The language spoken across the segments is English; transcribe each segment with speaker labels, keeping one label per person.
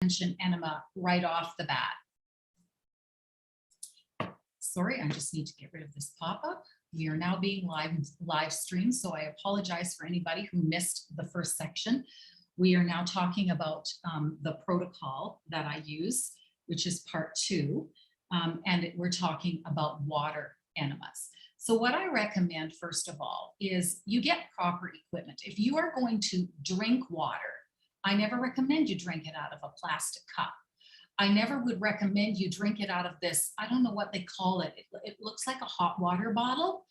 Speaker 1: enema right off the bat. Sorry, I just need to get rid of this pop-up. We are now being live streamed, so I apologize for anybody who missed the first section. We are now talking about the protocol that I use, which is part 2, and we're talking about water enemas. So what I recommend, first of all, is you get proper equipment. If you are going to drink water, I never recommend you drink it out of a plastic cup. I never would recommend you drink it out of this, I don't know what they call it. It looks like a hot water bottle,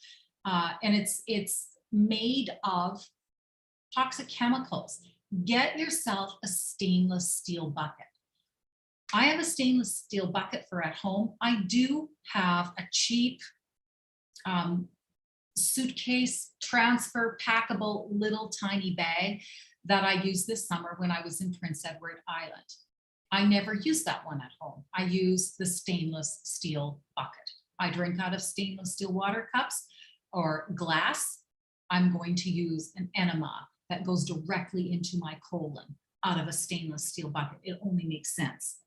Speaker 1: and it's made of toxic chemicals. Get yourself a stainless steel bucket. I have a stainless steel bucket for at home. I do have a cheap suitcase, transfer, packable, little tiny bag that I used this summer when I was in Prince Edward Island. I never use that one at home. I use the stainless steel bucket. I drink out of stainless steel water cups or glass. I'm going to use an enema that goes directly into my colon out of a stainless steel bucket. It only makes sense.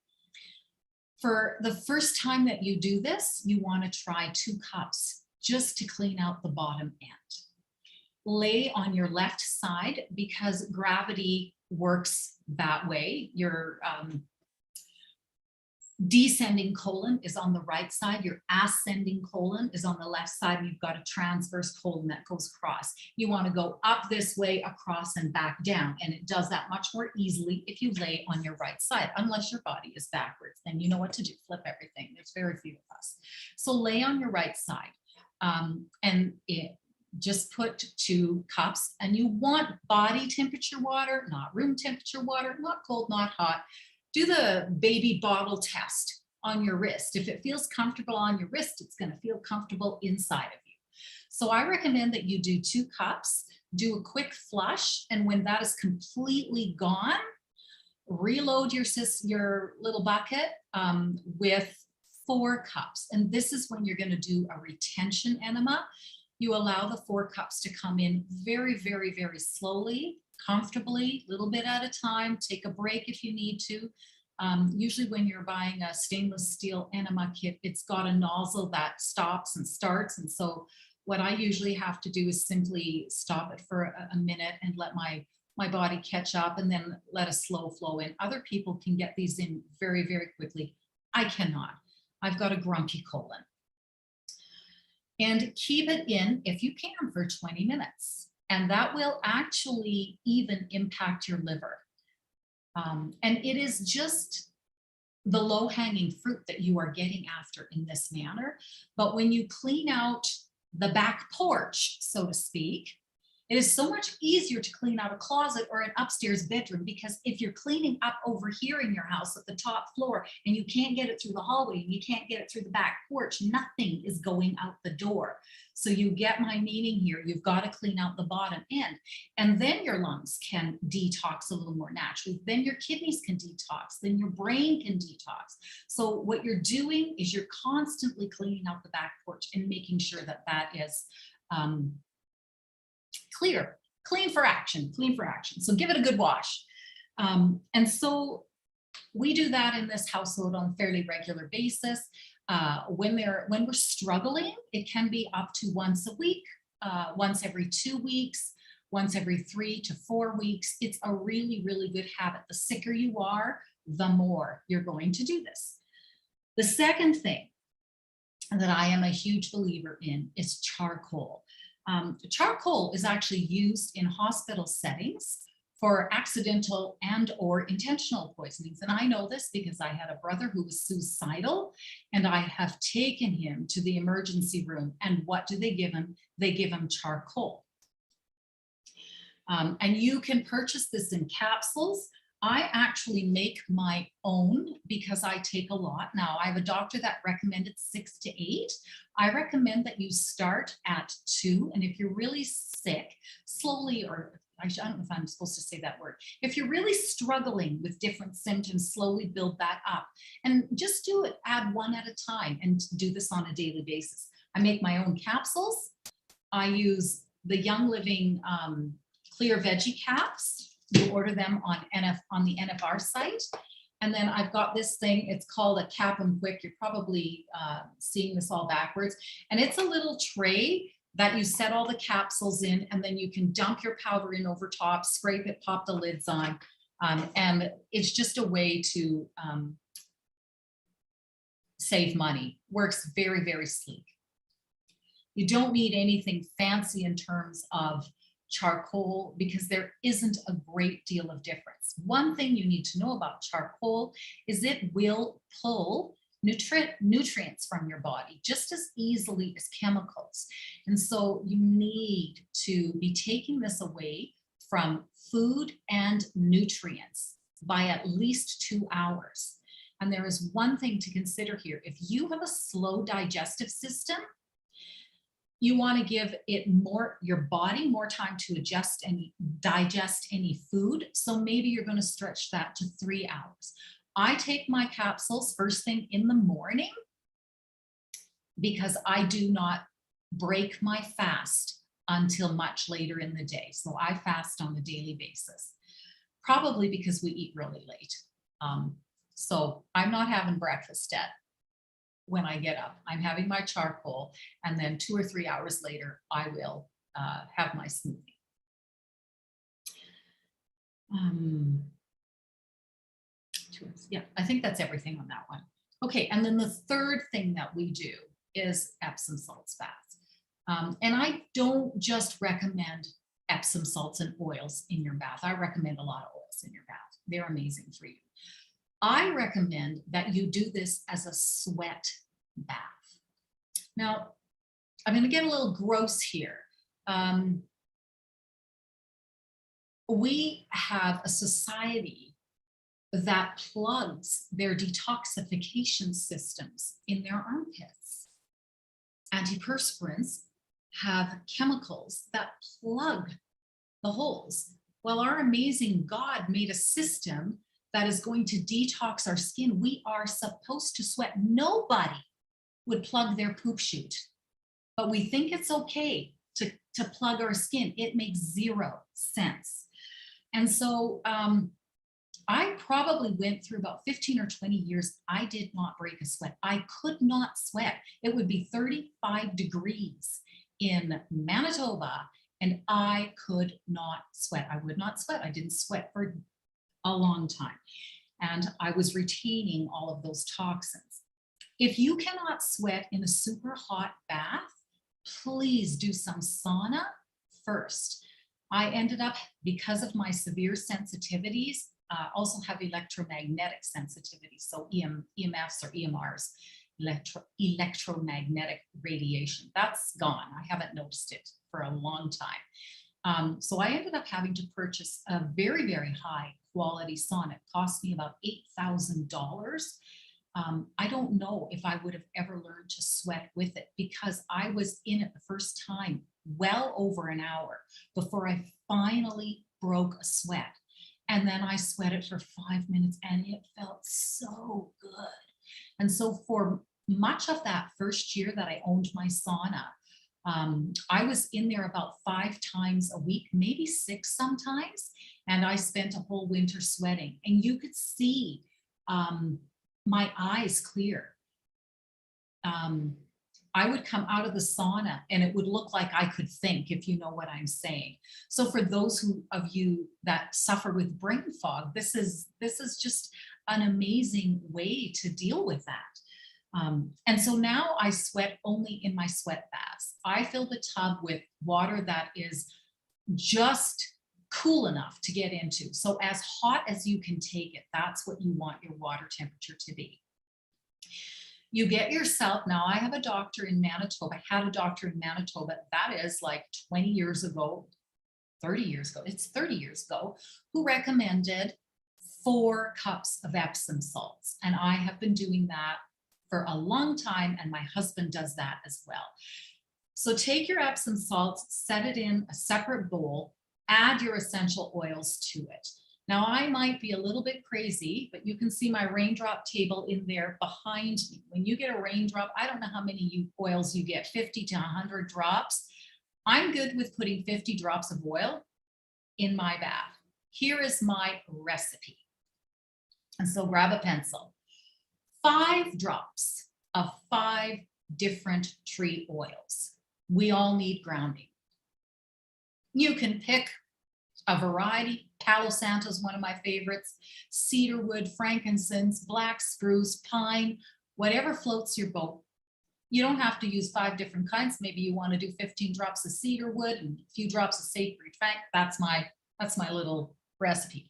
Speaker 1: For the first time that you do this, you want to try 2 cups just to clean out the bottom end. Lay on your left side because gravity works that way. Your descending colon is on the right side. Your ascending colon is on the left side, and you've got a transverse colon that goes across. You want to go up this way, across, and back down. And it does that much more easily if you lay on your right side, unless your body is backwards. Then you know what to do, flip everything. There's very few of us. So lay on your right side, and just put 2 cups, and you want body temperature water, not room temperature water, not cold, not hot. Do the baby bottle test on your wrist. If it feels comfortable on your wrist, it's going to feel comfortable inside of you. So I recommend that you do 2 cups, do a quick flush, and when that is completely gone, reload your little bucket with 4 cups. And this is when you're going to do a retention enema. You allow the 4 cups to come in very, very, very slowly, comfortably, a little bit at a time. Take a break if you need to. Usually when you're buying a stainless steel enema kit, it's got a nozzle that stops and starts. And so what I usually have to do is simply stop it for a minute and let my body catch up, and then let a slow flow in. Other people can get these in very, very quickly. I cannot. I've got a grumpy colon. And keep it in, if you can, for 20 minutes. And that will actually even impact your liver. And it is just the low-hanging fruit that you are getting after in this manner. But when you clean out the back porch, so to speak, it is so much easier to clean out a closet or an upstairs bedroom, because if you're cleaning up over here in your house at the top floor and you can't get it through the hallway and you can't get it through the back porch, nothing is going out the door. So you get my meaning here. You've got to clean out the bottom end, and then your lungs can detox a little more naturally. Then your kidneys can detox. Then your brain can detox. So what you're doing is you're constantly cleaning out the back porch and making sure that that is clean for action. So give it a good wash. And so we do that in this household on a fairly regular basis. When we're struggling, it can be up to once a week, once every 2 weeks, once every 3 to 4 weeks. It's a really, really good habit. The sicker you are, the more you're going to do this. The second thing that I am a huge believer in is charcoal. Charcoal is actually used in hospital settings for accidental and or intentional poisonings. And I know this because I had a brother who was suicidal, and I have taken him to the emergency room. And what do they give him? They give him charcoal. And you can purchase this in capsules. I actually make my own because I take a lot. Now, I have a doctor that recommended 6 to 8. I recommend that you start at 2. And if you're really sick, slowly, or I don't know if I'm supposed to say that word. If you're really struggling with different symptoms, slowly build that up. And just do it, add 1 at a time, and do this on a daily basis. I make my own capsules. I use the Young Living clear veggie caps. You order them on the NFR site. And then I've got this thing, it's called a Cap and Quick. You're probably seeing this all backwards. And it's a little tray that you set all the capsules in, and then you can dump your powder in over top, scrape it, pop the lids on. And it's just a way to save money. Works very, very sleek. You don't need anything fancy in terms of charcoal because there isn't a great deal of difference. One thing you need to know about charcoal is it will pull nutrients from your body just as easily as chemicals. And so you need to be taking this away from food and nutrients by at least 2 hours. And there is one thing to consider here. If you have a slow digestive system, you want to give it your body more time to digest any food. So maybe you're going to stretch that to 3 hours. I take my capsules first thing in the morning because I do not break my fast until much later in the day. So I fast on a daily basis, probably because we eat really late. So I'm not having breakfast yet. When I get up, I'm having my charcoal, and then 2 or 3 hours later, I will have my smoothie. Yeah, I think that's everything on that one. Okay, and then the third thing that we do is Epsom salts baths. And I don't just recommend Epsom salts and oils in your bath. I recommend a lot of oils in your bath. They're amazing for you. I recommend that you do this as a sweat bath. Now, I'm going to get a little gross here. We have a society that plugs their detoxification systems in their armpits. Antiperspirants have chemicals that plug the holes. Well, our amazing God made a system that is going to detox our skin. We are supposed to sweat. Nobody would plug their poop chute, but we think it's okay to plug our skin. It makes zero sense. And so I probably went through about 15 or 20 years. I did not break a sweat. I could not sweat. It would be 35 degrees in Manitoba, and I could not sweat. I would not sweat. I didn't sweat for a long time. And I was retaining all of those toxins. If you cannot sweat in a super hot bath, please do some sauna first. I ended up, because of my severe sensitivities, also have electromagnetic sensitivity. So EMFs or EMRs, electromagnetic radiation, that's gone. I haven't noticed it for a long time. So I ended up having to purchase a very, very high quality sauna. It cost me about $8,000. I don't know if I would have ever learned to sweat with it because I was in it the first time well over an hour before I finally broke a sweat. And then I sweated for 5 minutes and it felt so good. And so for much of that first year that I owned my sauna, I was in there about 5 times a week, maybe 6 sometimes. And I spent a whole winter sweating, and you could see my eyes clear. I would come out of the sauna and it would look like I could think, if you know what I'm saying. So for those of you that suffer with brain fog, this is just an amazing way to deal with that. And so now I sweat only in my sweat baths. I fill the tub with water that is just cool enough to get into. So as hot as you can take it, that's what you want your water temperature to be. You get yourself, now I have a doctor in Manitoba, I had a doctor in Manitoba, that is like 20 years ago, 30 years ago, it's 30 years ago, who recommended 4 cups of Epsom salts. And I have been doing that for a long time, and my husband does that as well. So take your Epsom salts, set it in a separate bowl, add your essential oils to it. Now I might be a little bit crazy, but you can see my raindrop table in there behind me. When you get a raindrop, I don't know how many oils you get, 50 to 100 drops. I'm good with putting 50 drops of oil in my bath. Here is my recipe. And so grab a pencil. 5 drops of 5 different tree oils. We all need grounding. You can pick a variety. Palo Santo is one of my favorites. Cedarwood, frankincense, black spruce, pine, whatever floats your boat. You don't have to use 5 different kinds. Maybe you want to do 15 drops of cedarwood and a few drops of sacred fang. That's my little recipe.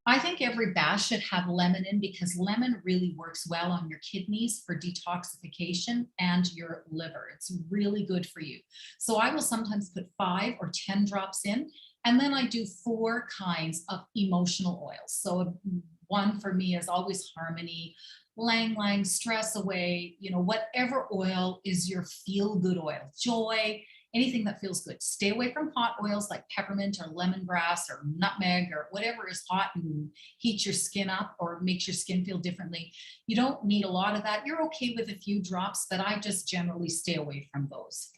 Speaker 1: I think every bath should have lemon in, because lemon really works well on your kidneys for detoxification and your liver. It's really good for you. So I will sometimes put 5 or 10 drops in, and then I do 4 kinds of emotional oils. So one for me is always Harmony, Lang Lang, Stress Away, you know, whatever oil is your feel good oil, joy, anything that feels good. Stay away from hot oils like peppermint or lemongrass or nutmeg or whatever is hot and heats your skin up or makes your skin feel differently. You don't need a lot of that. You're okay with a few drops, but I just generally stay away from those.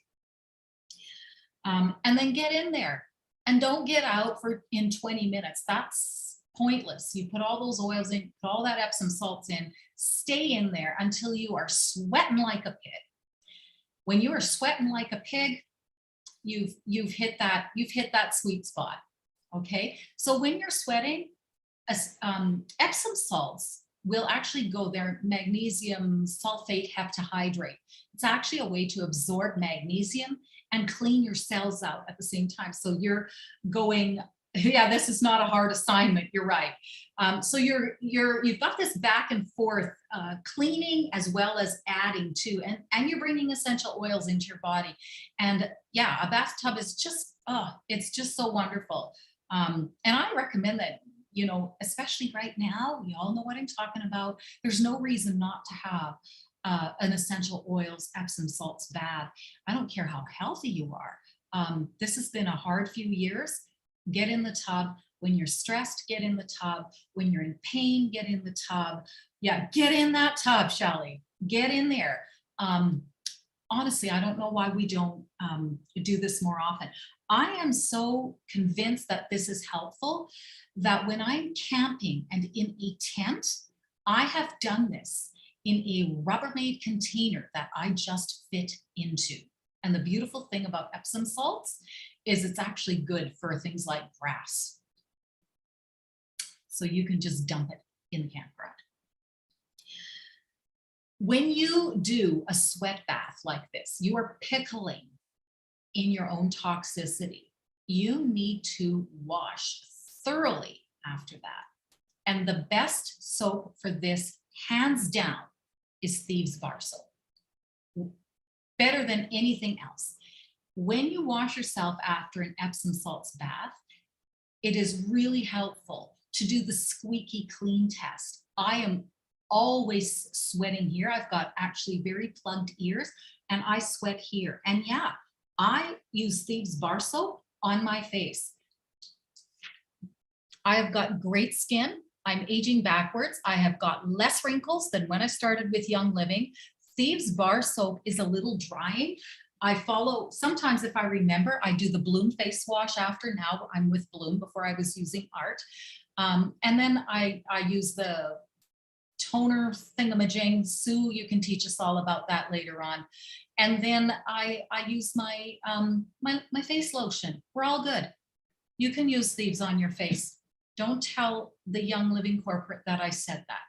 Speaker 1: And then get in there and don't get out in 20 minutes. That's pointless. You put all those oils in, put all that Epsom salts in, stay in there until you are sweating like a pig. When you are sweating like a pig, you've hit that sweet spot. Okay, so when you're sweating, Epsom salts will actually go there. Magnesium sulfate heptahydrate. It's actually a way to absorb magnesium and clean your cells out at the same time. So you're going, yeah, this is not a hard assignment. You're right. So you've got this back and forth cleaning as well as adding to, and you're bringing essential oils into your body. And yeah, a bathtub is just, it's just so wonderful. And I recommend that, you know, especially right now, we all know what I'm talking about. There's no reason not to have an essential oils Epsom salts bath. I don't care how healthy you are. This has been a hard few years. Get in the tub. When you're stressed, get in the tub. When you're in pain, get in the tub. Yeah, get in that tub, Shelley. Get in there. Honestly, I don't know why we don't do this more often. I am so convinced that this is helpful that when I'm camping and in a tent, I have done this in a Rubbermaid container that I just fit into. And the beautiful thing about Epsom salts is it's actually good for things like grass. So you can just dump it in the campground. When you do a sweat bath like this, you are pickling in your own toxicity. You need to wash thoroughly after that. And the best soap for this, hands down, is Thieves Bar soap. Better than anything else. When you wash yourself after an Epsom salts bath, it is really helpful to do the squeaky clean test. I am always sweating here. I've got actually very plugged ears and I sweat here. And yeah, I use Thieves Bar soap on my face. I have got great skin. I'm aging backwards. I have got less wrinkles than when I started with Young Living. Thieves Bar soap is a little drying. I follow, sometimes if I remember, I do the Bloom face wash after. Now I'm with Bloom, before I was using Art. And then I use the toner thingamajig. Sue, you can teach us all about that later on. And then I use my, my face lotion. We're all good. You can use Thieves on your face. Don't tell the Young Living corporate that I said that.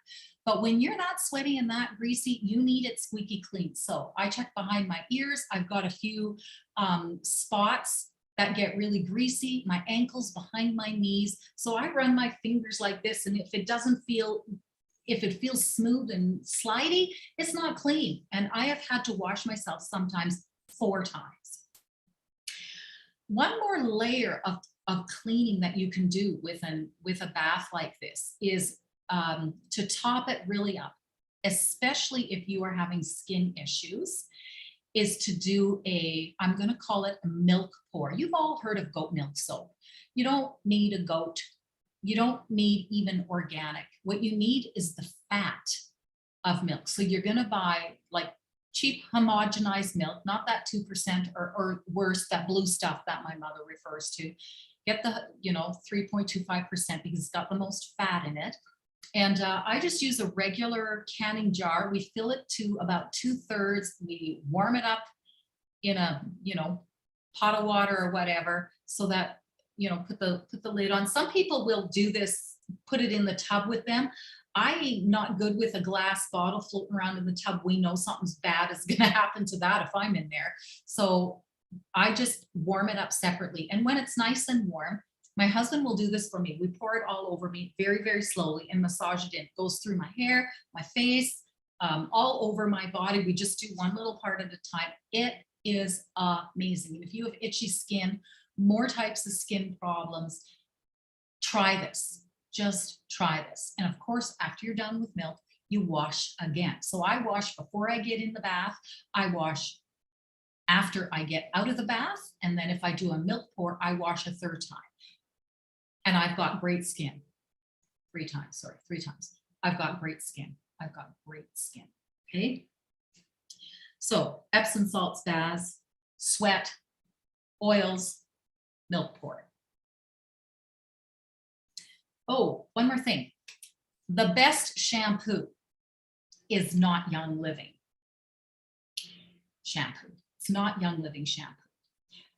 Speaker 1: But when you're that sweaty and that greasy, you need it squeaky clean. So I check behind my ears. I've got a few spots that get really greasy, my ankles, behind my knees. So I run my fingers like this, and if it doesn't feel, if it feels smooth and slidey, it's not clean. And I have had to wash myself sometimes 4 times. One more layer of cleaning that you can do with a bath like this is to top it really up, especially if you are having skin issues, is to do I'm going to call it a milk pour. You've all heard of goat milk soap. You don't need a goat. You don't need even organic. What you need is the fat of milk. So you're going to buy like cheap homogenized milk, not that 2% or worse, that blue stuff that my mother refers to. Get the, 3.25% because it's got the most fat in it. And I just use a regular canning jar. We fill it to about 2/3. We warm it up in a, pot of water or whatever, so that, put the lid on. Some people will do this, put it in the tub with them. I'm not good with a glass bottle floating around in the tub. We know something's bad is going to happen to that if I'm in there. So I just warm it up separately. And when it's nice and warm, my husband will do this for me. We pour it all over me very, very slowly and massage it in. It goes through my hair, my face, all over my body. We just do one little part at a time. It is amazing. And if you have itchy skin, more types of skin problems, try this. Just try this. And of course, after you're done with milk, you wash again. So I wash before I get in the bath. I wash after I get out of the bath. And then if I do a milk pour, I wash a third time. And I've got great skin. Three times. I've got great skin. Okay. So Epsom salts, baths, sweat, oils, milk pour. Oh, one more thing. The best shampoo is not Young Living shampoo. It's not Young Living shampoo.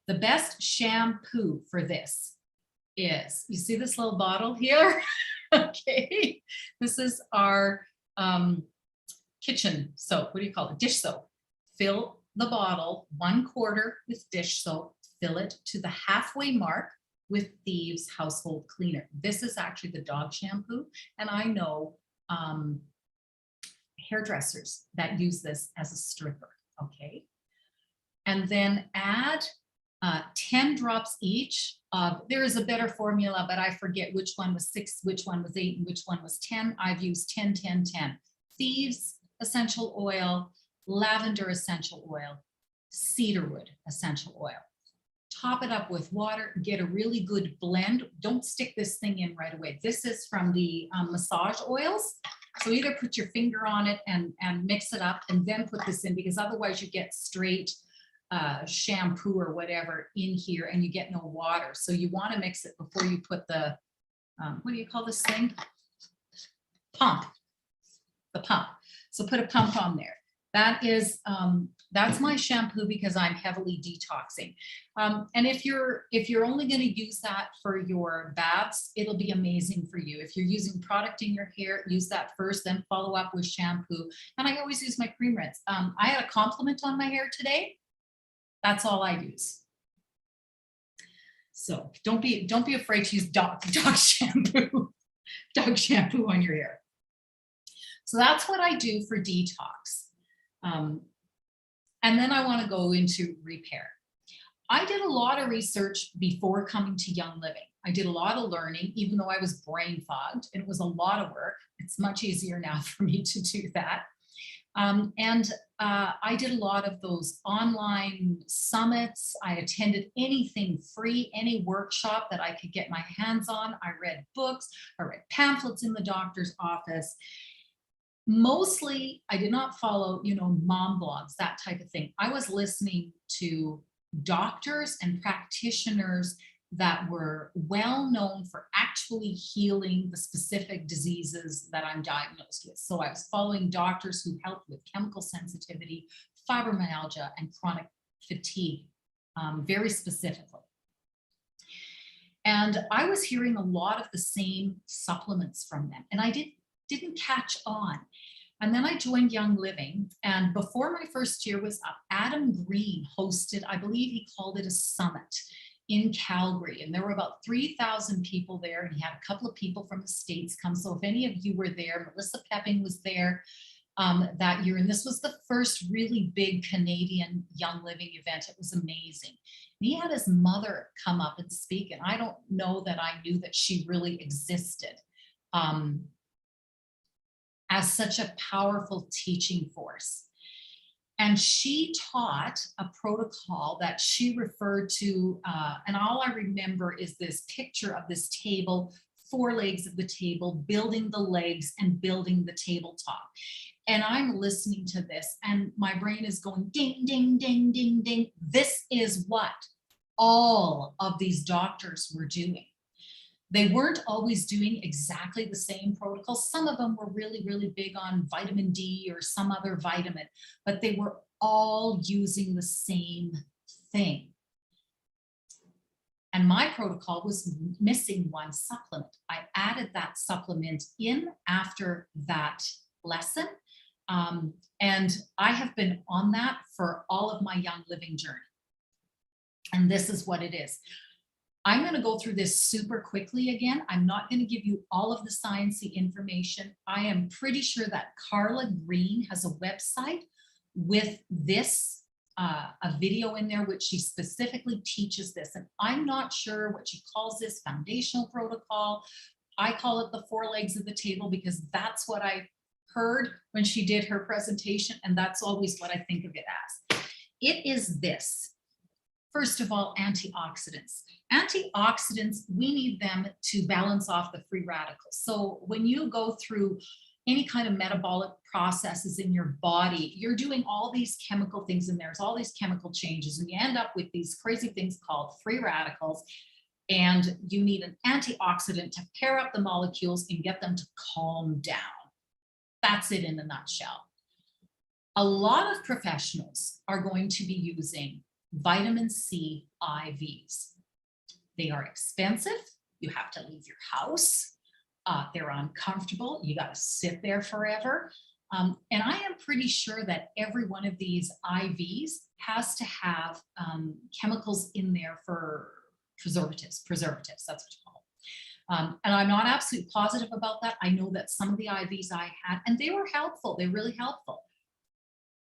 Speaker 1: The best shampoo for this is, you see this little bottle here? Okay. This is our kitchen soap. What do you call it? Dish soap. Fill the bottle 1/4 with dish soap. Fill it to the halfway mark with Thieves Household Cleaner. This is actually the dog shampoo. And I know hairdressers that use this as a stripper, okay? And then add 10 drops each of, there is a better formula, but I forget which one was 6, which one was 8, and which one was 10. I've used 10, 10, 10. Thieves essential oil, lavender essential oil, cedarwood essential oil. Top it up with water, get a really good blend. Don't stick this thing in right away. This is from the massage oils. So either put your finger on it and mix it up and then put this in, because otherwise you get straight shampoo or whatever in here and you get no water. So you want to mix it before you put the, what do you call this thing? Pump, the pump. So put a pump on there. That is, that's my shampoo because I'm heavily detoxing. And if you're only going to use that for your baths, it'll be amazing for you. If you're using product in your hair, use that first, then follow up with shampoo. And I always use my cream rinse. I had a compliment on my hair today. That's all I use. So don't be afraid to use dog shampoo, dog shampoo on your hair. So that's what I do for detox. And then I want to go into repair. I did a lot of research before coming to Young Living. I did a lot of learning, even though I was brain fogged, and it was a lot of work. It's much easier now for me to do that. I did a lot of those online summits. I attended anything free, any workshop that I could get my hands on. I read books, I read pamphlets in the doctor's office. Mostly, I did not follow, mom blogs, that type of thing. I was listening to doctors and practitioners that were well known for actually healing the specific diseases that I'm diagnosed with. So I was following doctors who helped with chemical sensitivity, fibromyalgia, and chronic fatigue, very specifically. And I was hearing a lot of the same supplements from them, and I didn't catch on. And then I joined Young Living, and before my first year was up, Adam Green hosted, I believe he called it a summit in Calgary, and there were about 3,000 people there, and he had a couple of people from the States come. So if any of you were there, Melissa Pepping was there that year, and this was the first really big Canadian Young Living event. It was amazing. And he had his mother come up and speak, and I don't know that I knew that she really existed as such a powerful teaching force. And she taught a protocol that she referred to, and all I remember is this picture of this table, 4 legs of the table, building the legs and building the tabletop. And I'm listening to this and my brain is going ding, ding, ding, ding, ding. This is what all of these doctors were doing. They weren't always doing exactly the same protocol. Some of them were really, really big on vitamin D or some other vitamin, but they were all using the same thing. And my protocol was missing one supplement. I added that supplement in after that lesson. And I have been on that for all of my Young Living journey. And this is what it is. I'm going to go through this super quickly again. I'm not going to give you all of the sciencey information. I am pretty sure that Carla Green has a website with this, a video in there, which she specifically teaches this. And I'm not sure what she calls this foundational protocol. I call it the 4 legs of the table because that's what I heard when she did her presentation. And that's always what I think of it as. It is this. First of all, antioxidants. Antioxidants, we need them to balance off the free radicals. So when you go through any kind of metabolic processes in your body, you're doing all these chemical things and there's all these chemical changes and you end up with these crazy things called free radicals. And you need an antioxidant to pair up the molecules and get them to calm down. That's it in a nutshell. A lot of professionals are going to be using vitamin C IVs. They are expensive. You have to leave your house. They're uncomfortable. You got to sit there forever. And I am pretty sure that every one of these IVs has to have chemicals in there for preservatives, that's what you call them. And I'm not absolutely positive about that. I know that some of the IVs I had, and they were helpful. They're really helpful.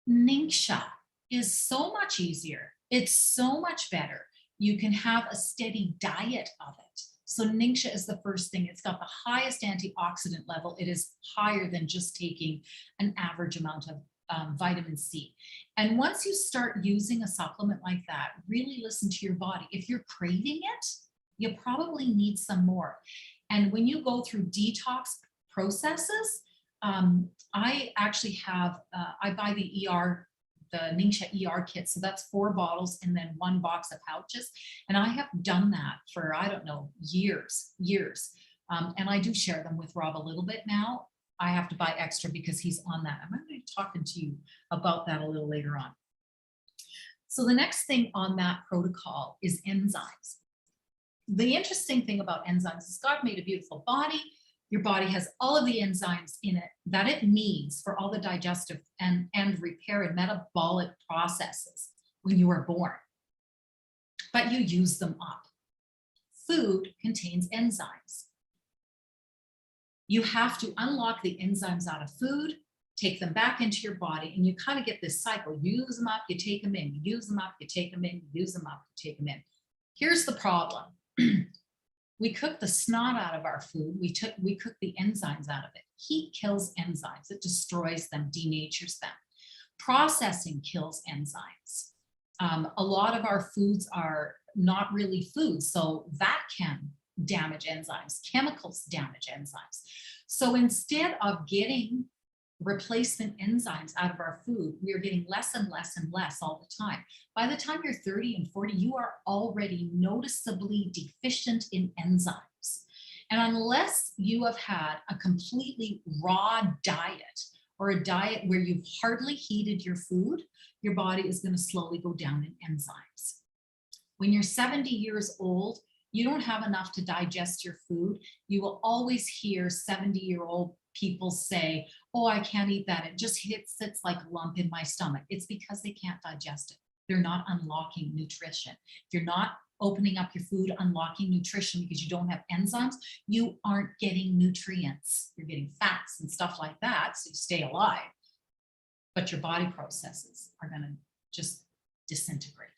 Speaker 1: Ningxia is so much easier. It's so much better. You can have a steady diet of it. So Ningxia is the first thing. It's got the highest antioxidant level. It is higher than just taking an average amount of vitamin C. And once you start using a supplement like that, really listen to your body. If you're craving it, you probably need some more. And when you go through detox processes, I actually have, I buy the Ningxia ER kit. So that's 4 bottles and then 1 box of pouches. And I have done that for, I don't know, years. And I do share them with Rob a little bit now. I have to buy extra because he's on that. I'm going to be talking to you about that a little later on. So the next thing on that protocol is enzymes. The interesting thing about enzymes is God made a beautiful body. Your body has all of the enzymes in it that it needs for all the digestive and repair and metabolic processes when you are born, but you use them up. Food contains enzymes. You have to unlock the enzymes out of food, take them back into your body, and you kind of get this cycle. You use them up, you take them in, you use them up, you take them in, you use them up, you take them in. Here's the problem. We cook the snot out of our food. We cook the enzymes out of it. Heat kills enzymes. It destroys them, denatures them. Processing kills enzymes. A lot of our foods are not really foods, so that can damage enzymes. Chemicals damage enzymes. So instead of getting replacement enzymes out of our food, we are getting less and less and less all the time. By the time you're 30 and 40, you are already noticeably deficient in enzymes. And unless you have had a completely raw diet or a diet where you've hardly heated your food, your body is going to slowly go down in enzymes. When you're 70 years old, you don't have enough to digest your food. You will always hear 70-year-old people say, oh, I can't eat that. It just sits like a lump in my stomach. It's because they can't digest it. They're not unlocking nutrition. If you're not opening up your food, unlocking nutrition because you don't have enzymes, you aren't getting nutrients. You're getting fats and stuff like that, so you stay alive. But your body processes are going to just disintegrate.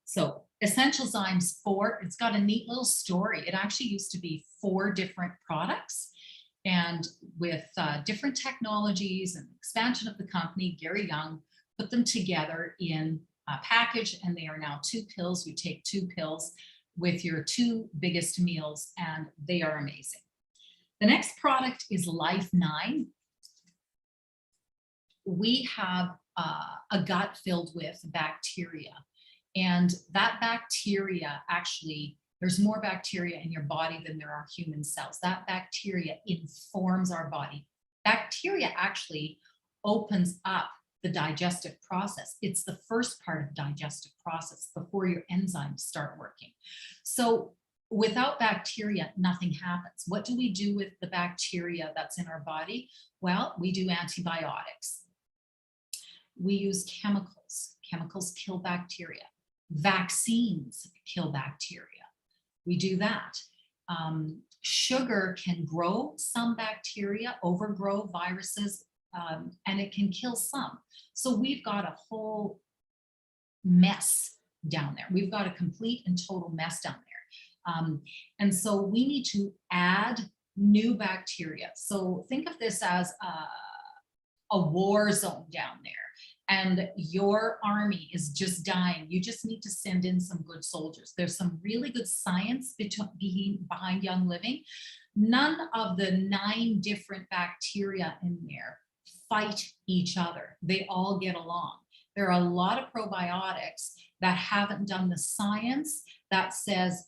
Speaker 1: So Essential Zymes 4, it's got a neat little story. It actually used to be 4 different products. And with different technologies and expansion of the company, Gary Young put them together in a package, and they are now 2 pills. You take 2 pills with your 2 biggest meals, and they are amazing. The next product is Life 9. We have a gut filled with bacteria, and that bacteria actually There's more bacteria in your body than there are human cells. That bacteria informs our body. Bacteria actually opens up the digestive process. It's the first part of digestive process before your enzymes start working. So without bacteria, nothing happens. What do we do with the bacteria that's in our body? Well, we do antibiotics. We use chemicals. Chemicals kill bacteria. Vaccines kill bacteria. We do that. Sugar can grow some bacteria, overgrow viruses, and it can kill some. So we've got a whole mess down there. We've got a complete and total mess down there. And so we need to add new bacteria. So think of this as a war zone down there, and your army is just dying. You just need to send in some good soldiers. There's some really good science behind Young Living. None of the 9 different bacteria in there fight each other. They all get along. There are a lot of probiotics that haven't done the science that says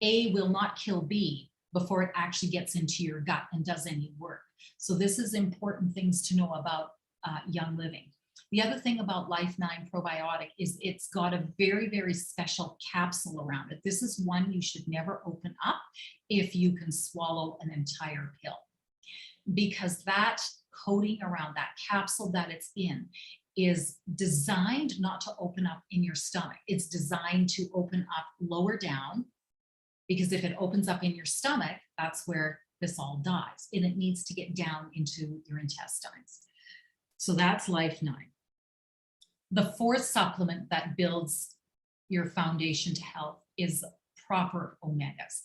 Speaker 1: A will not kill B before it actually gets into your gut and does any work. So this is important things to know about Young Living. The other thing about Life 9 probiotic is it's got a very, very special capsule around it. This is one you should never open up if you can swallow an entire pill, because that coating around that capsule that it's in is designed not to open up in your stomach. It's designed to open up lower down, because if it opens up in your stomach, that's where this all dies, and it needs to get down into your intestines. So that's Life 9. The 4th supplement that builds your foundation to health is proper omegas.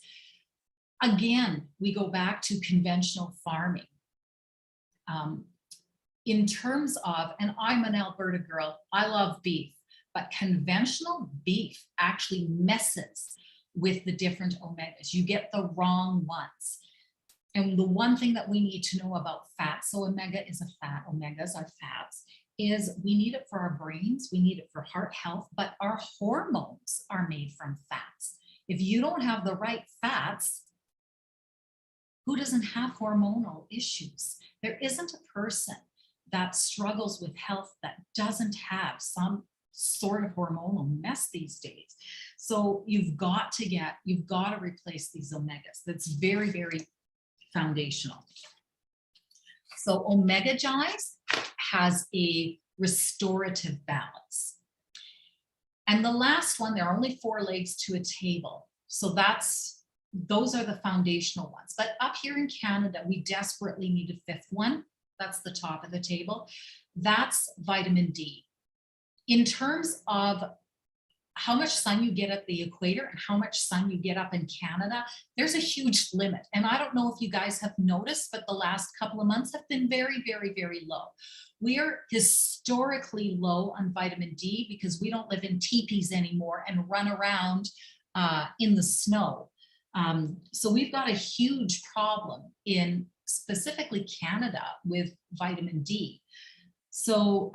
Speaker 1: Again, we go back to conventional farming. In terms of, and I'm an Alberta girl, I love beef, but conventional beef actually messes with the different omegas. You get the wrong ones. And the one thing that we need to know about fats, so omega is a fat, omegas are fats, is we need it for our brains, we need it for heart health, but our hormones are made from fats. If you don't have the right fats, who doesn't have hormonal issues? There isn't a person that struggles with health that doesn't have some sort of hormonal mess these days. So you've got to replace these omegas. That's very, very foundational. So Omega Gize has a restorative balance. And the last one, there are only 4 legs to a table. So those are the foundational ones. But up here in Canada, we desperately need a 5th one. That's the top of the table. That's vitamin D. In terms of how much sun you get at the equator and how much sun you get up in Canada, there's a huge limit. And I don't know if you guys have noticed, but the last couple of months have been very, very, very low. We are historically low on vitamin D because we don't live in teepees anymore and run around in the snow. So we've got a huge problem in specifically Canada with vitamin D. So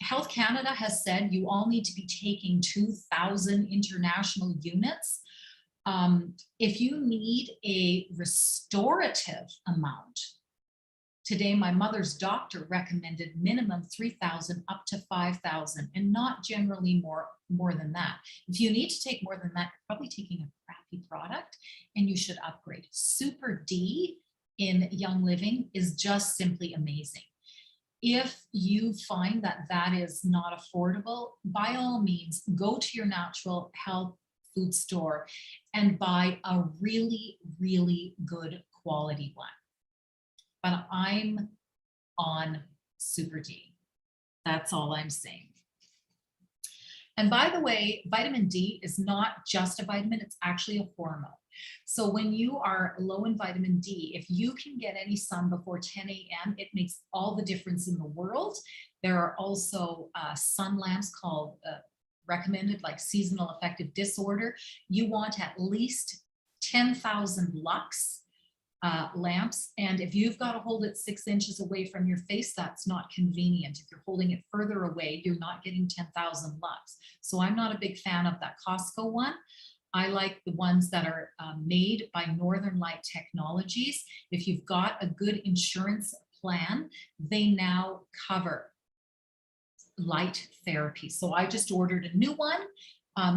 Speaker 1: Health Canada has said you all need to be taking 2,000 international units. If you need a restorative amount, today my mother's doctor recommended minimum 3,000 up to 5,000 and not generally more than that. If you need to take more than that, you're probably taking a crappy product and you should upgrade. Super D in Young Living is just simply amazing. If you find that that is not affordable, by all means, go to your natural health food store and buy a really, really good quality one. But I'm on Super D. That's all I'm saying. And by the way, vitamin D is not just a vitamin, it's actually a hormone. So when you are low in vitamin D, if you can get any sun before 10 a.m., it makes all the difference in the world. There are also sun lamps called recommended, like seasonal affective disorder. You want at least 10,000 lux lamps. And if you've got to hold it 6 inches away from your face, that's not convenient. If you're holding it further away, you're not getting 10,000 lux. So I'm not a big fan of that Costco one. I like the ones that are made by Northern Light Technologies. If you've got a good insurance plan, they now cover light therapy. So I just ordered a new one.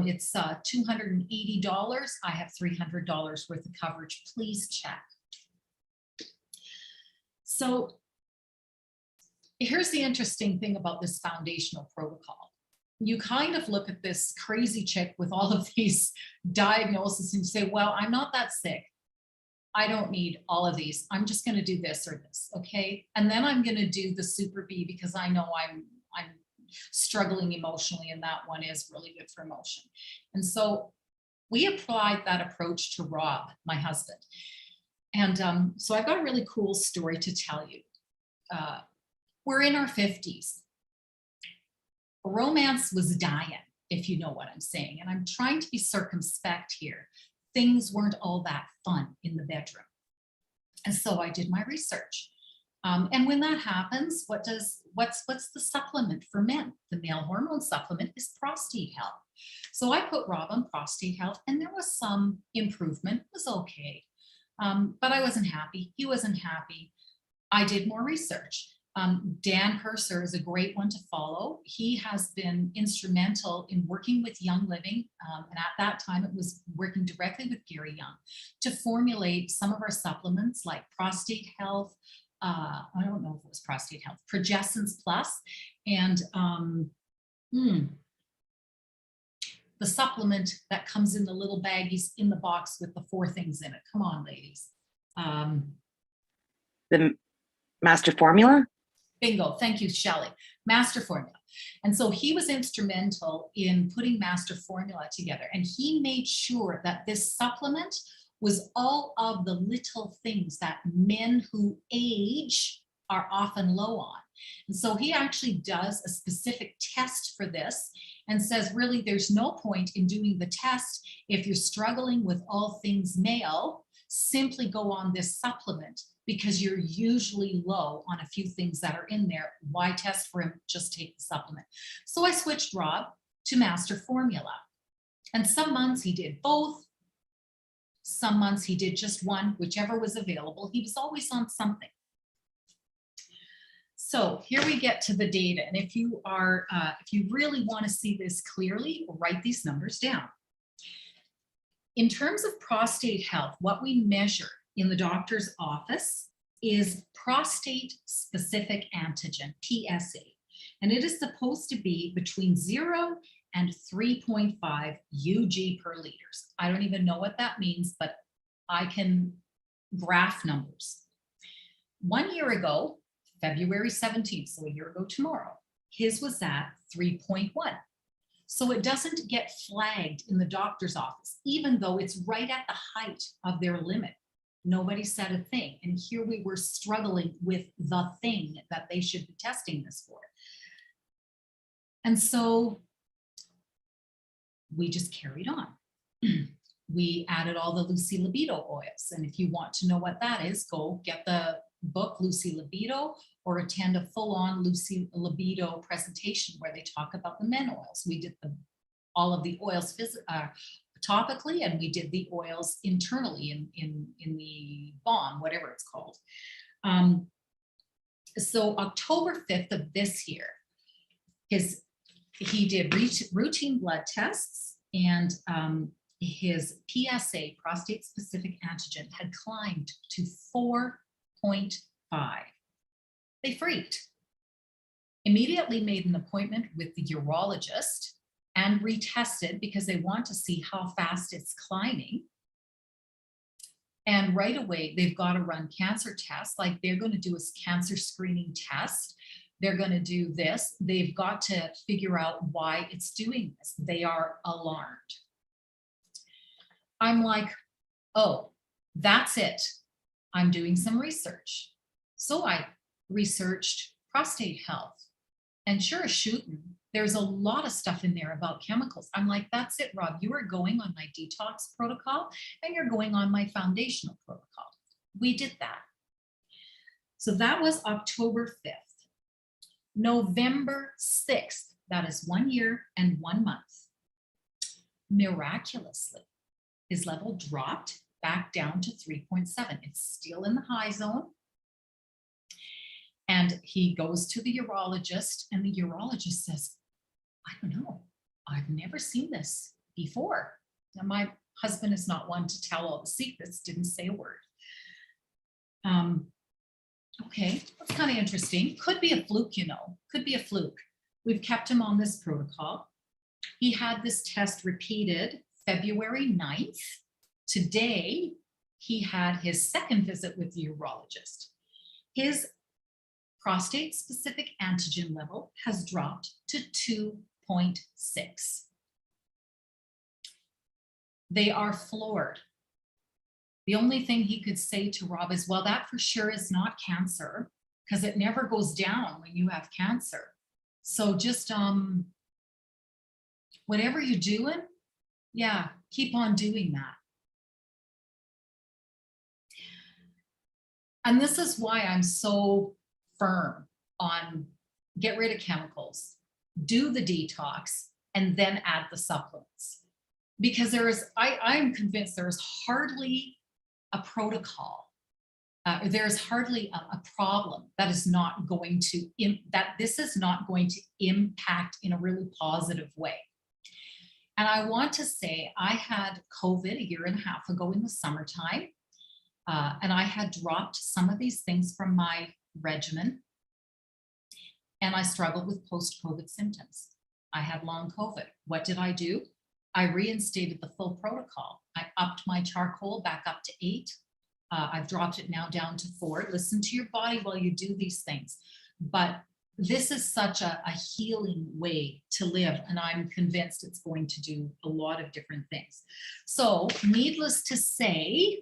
Speaker 1: It's $280. I have $300 worth of coverage. Please check. So here's the interesting thing about this foundational protocol. You kind of look at this crazy chick with all of these diagnoses and you say, well, I'm not that sick. I don't need all of these. I'm just going to do this or this. Okay. And then I'm going to do the Super B because I know I'm struggling emotionally, and that one is really good for emotion. And so we applied that approach to Rob, my husband. And so I've got a really cool story to tell you. We're in our 50s. Romance was dying, if you know what I'm saying. And I'm trying to be circumspect here. Things weren't all that fun in the bedroom. And so I did my research. And when that happens, what's the supplement for men? The male hormone supplement is prostate health. So I put Rob on prostate health, and there was some improvement. It was okay. But I wasn't happy. He wasn't happy. I did more research. Dan Purser is a great one to follow. He has been instrumental in working with Young Living. And at that time, it was working directly with Gary Young to formulate some of our supplements like prostate health. I don't know if it was prostate health, Progessence Plus, and the supplement that comes in the little baggies in the box with the 4 things in it. Come on, ladies.
Speaker 2: The Master Formula?
Speaker 1: Bingo. Thank you, Shelley. Master Formula. And so he was instrumental in putting Master Formula together. And he made sure that this supplement was all of the little things that men who age are often low on. And so he actually does a specific test for this and says, really, there's no point in doing the test if you're struggling with all things male. Simply go on this supplement because you're usually low on a few things that are in there. Why test for him? Just take the supplement. So I switched Rob to Master Formula. And some months he did both. Some months he did just one, whichever was available. He was always on something. So here we get to the data. And if you really want to see this clearly, write these numbers down. In terms of prostate health, what we measure in the doctor's office is prostate specific antigen, PSA. And it is supposed to be between 0 and 3.5 UG per liters. I don't even know what that means, but I can graph numbers. 1 year ago, February 17th, so a year ago tomorrow, his was at 3.1. So it doesn't get flagged in the doctor's office, even though it's right at the height of their limit. Nobody said a thing. And here we were struggling with the thing that they should be testing this for. And so we just carried on. We added all the Lucy Libido oils. And if you want to know what that is, go get the book Lucy Libido or attend a full-on Lucy Libido presentation where they talk about the men oils. We did all of the oils topically, and we did the oils internally in the balm, whatever it's called. So October 5th of this year, he did routine blood tests, and his PSA, prostate specific antigen, had climbed to 4.5. They freaked. Immediately made an appointment with the urologist and retested because they want to see how fast it's climbing. And right away, they've got to run cancer tests, like they're going to do a cancer screening test. They're going to do this. They've got to figure out why it's doing this. They are alarmed. I'm like, oh, that's it. I'm doing some research. So I researched prostate health, and sure as shooting, there's a lot of stuff in there about chemicals. I'm like, that's it, Rob. You are going on my detox protocol and you're going on my foundational protocol. We did that. So that was October 5th. November 6th, that is 1 year and 1 month. Miraculously, his level dropped back down to 3.7. It's still in the high zone. And he goes to the urologist, and the urologist says, I don't know, I've never seen this before. Now, my husband is not one to tell all the secrets, didn't say a word. Okay, that's kind of interesting. Could be a fluke, you know, could be a fluke. We've kept him on this protocol. He had this test repeated February 9th. Today, he had his second visit with the urologist. His prostate-specific antigen level has dropped to 2.6. They are floored. The only thing he could say to Rob is, well, that for sure is not cancer, because it never goes down when you have cancer. So just whatever you're doing, yeah, keep on doing that. And this is why I'm so firm on get rid of chemicals, do the detox, and then add the supplements. Because I'm convinced there is hardly a protocol, there's hardly a problem that is not going to, that this is not going to impact in a really positive way. And I want to say, I had COVID a year and a half ago in the summertime, and I had dropped some of these things from my regimen, and I struggled with post-COVID symptoms. I had long COVID. What did I do? I reinstated the full protocol. I upped my charcoal back up to 8. I've dropped it now down to 4. Listen to your body while you do these things. But this is such a healing way to live, and I'm convinced it's going to do a lot of different things. So needless to say,